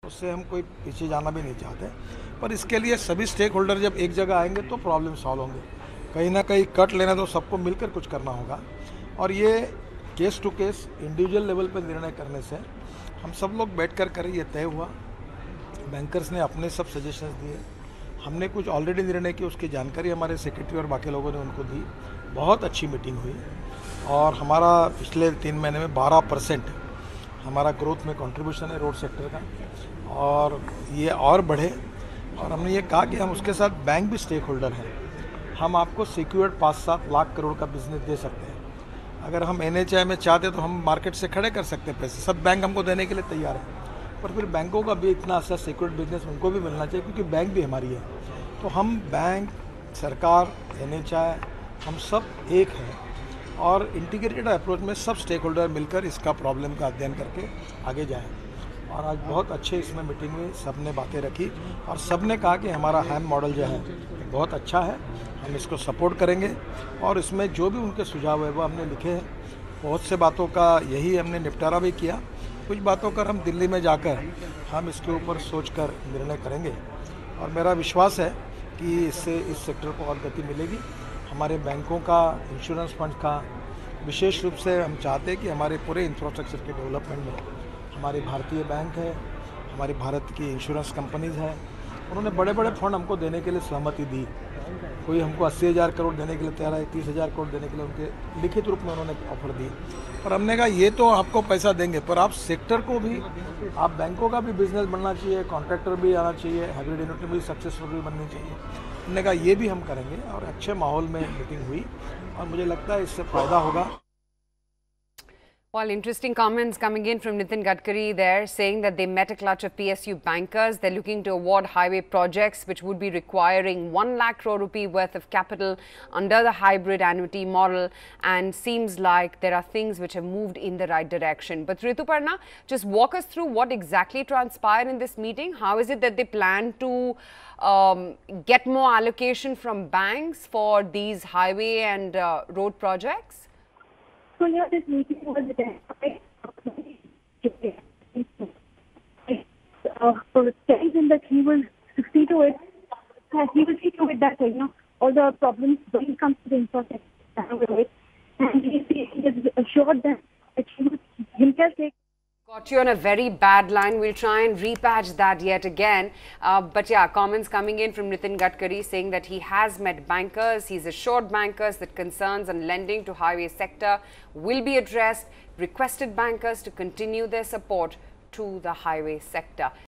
उससे हम कोई पीछे जाना भी नहीं चाहते। पर इसके लिए सभी स्टेक होल्डर जब एक जगह आएंगे तो प्रॉब्लम सॉल्व होंगे। कहीं ना कहीं कट लेना तो सबको मिलकर कुछ करना होगा, और ये case to case individual level पर निर्णय करने से हम सब लोग बैठकर करें, ये तय हुआ। बैंकर्स ने अपने सब सजेशंस दिए, हमने कुछ ऑलरेडी निर्णय किए, उसकी जानकारी हमारे सेक्रेटरी और बाकी लोगों ने उनको दी। बहुत अच्छी मीटिंग हुई और हमारा पिछले 3 महीने में 12% हमारा ग्रोथ में कंट्रीब्यूशन है रोड सेक्टर का, और ये और बढ़े। और हमने ये कहा कि हम उसके साथ बैंक भी स्टेक होल्डर हैं। हम आपको सिक्योर्ड 5-7 लाख करोड़ का बिजनेस दे सकते हैं। अगर हम NHI में चाहते तो हम मार्केट से खड़े कर सकते हैं पैसे, सब बैंक हमको देने के लिए तैयार है। पर फिर बैंकों का भी इतना अच्छा सिक्योर्ड बिजनेस उनको भी मिलना चाहिए, क्योंकि बैंक भी हमारी है। तो हम बैंक, सरकार, NHI, हम सब एक हैं, और इंटीग्रेटेड अप्रोच में सब स्टेक होल्डर मिलकर इसका प्रॉब्लम का अध्ययन करके आगे जाएं। और आज बहुत अच्छे इसमें मीटिंग में सब ने बातें रखी, और सब ने कहा कि हमारा हैम मॉडल जो है बहुत अच्छा है, हम इसको सपोर्ट करेंगे। और इसमें जो भी उनके सुझाव है वो हमने लिखे हैं। बहुत से बातों का यही हमने निपटारा भी किया। कुछ बातों पर हम दिल्ली में जाकर हम इसके ऊपर सोचकर निर्णय करेंगे, और मेरा विश्वास है कि इससे इस सेक्टर को और गति मिलेगी। हमारे बैंकों का, इंश्योरेंस फंड का, विशेष रूप से हम चाहते हैं कि हमारे पूरे इंफ्रास्ट्रक्चर के डेवलपमेंट में हमारी भारतीय बैंक है, हमारी भारत की इंश्योरेंस कंपनीज़ हैं, उन्होंने बड़े बड़े फंड हमको देने के लिए सहमति दी। कोई हमको 80,000 करोड़ देने के लिए तैयार है, 30,000 करोड़ देने के लिए उनके लिखित रूप में उन्होंने ऑफर दी। पर हमने कहा ये तो आपको पैसा देंगे, पर आप सेक्टर को भी, आप बैंकों का भी बिजनेस बनना चाहिए, कॉन्ट्रैक्टर भी आना चाहिए, हाइब्रिड यूनिट भी सक्सेसफुल भी बननी चाहिए। हमने कहा ये भी हम करेंगे, और अच्छे माहौल में मीटिंग हुई और मुझे लगता है इससे फ़ायदा होगा। Well, interesting comments coming in from Nitin Gadkari there, saying that they met a clutch of PSU bankers. They're looking to award highway projects which would be requiring 1 lakh crore rupee worth of capital under the hybrid annuity model, and seems like there are things which have moved in the right direction. But Rituparna, just walk us through what exactly transpired in this meeting. How is it that they plan to get more allocation from banks for these highway and road projects? So yeah, this meeting was attended so telling him that he will see to it, that all the problems when it comes to the infrastructure, and he has assured them that he will himself take. Got you on a very bad line. We'll try and repatch that yet again. But yeah, comments coming in from Nitin Gadkari saying that he has met bankers. He's assured bankers that concerns on lending to highway sector will be addressed. Requested bankers to continue their support to the highway sector.